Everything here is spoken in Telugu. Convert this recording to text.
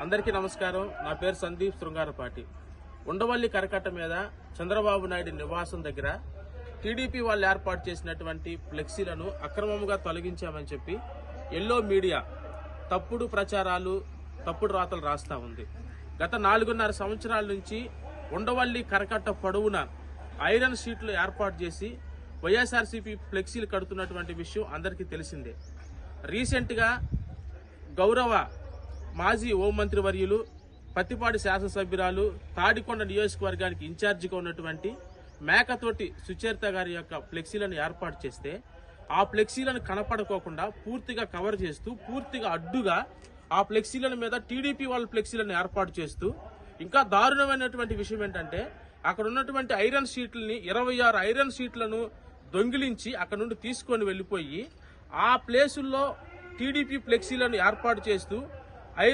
అందరికీ నమస్కారం. నా పేరు సందీప్ శృంగారపాటి. ఉండవల్లి కరకట్ట మీద చంద్రబాబు నాయుడు నివాసం దగ్గర టీడీపీ వాళ్ళు ఏర్పాటు చేసినటువంటి ఫ్లెక్సీలను అక్రమంగా తొలగించామని చెప్పి ఎల్లో మీడియా తప్పుడు ప్రచారాలు, తప్పుడు రాతలు రాస్తా ఉంది. గత 4.5 సంవత్సరాల నుంచి ఉండవల్లి కరకట్ట పొడవున ఐరన్ షీట్లు ఏర్పాటు చేసి వైఎస్ఆర్సీపీ ఫ్లెక్సీలు కడుతున్నటువంటి విషయం అందరికీ తెలిసిందే. రీసెంట్ గా గౌరవ మాజీ హోంమంత్రి వర్యులు, పత్తిపాటి శాసనసభ్యురాలు, తాడికొండ నియోజకవర్గానికి ఇన్ఛార్జిగా ఉన్నటువంటి మేకతోటి సుచరిత గారి యొక్క ఫ్లెక్సీలను ఏర్పాటు చేస్తే ఆ ఫ్లెక్సీలను కనపడుకోకుండా పూర్తిగా కవర్ చేస్తూ, పూర్తిగా అడ్డుగా ఆ ఫ్లెక్సీల మీద టీడీపీ వాళ్ళ ఫ్లెక్సీలను ఏర్పాటు చేస్తూ, ఇంకా దారుణమైనటువంటి విషయం ఏంటంటే అక్కడ ఉన్నటువంటి ఐరన్ షీట్లని 26 ఐరన్ షీట్లను దొంగిలించి అక్కడ నుండి తీసుకొని వెళ్లిపోయి ఆ ప్లేసుల్లో టీడీపీ ఫ్లెక్సీలను ఏర్పాటు చేస్తూ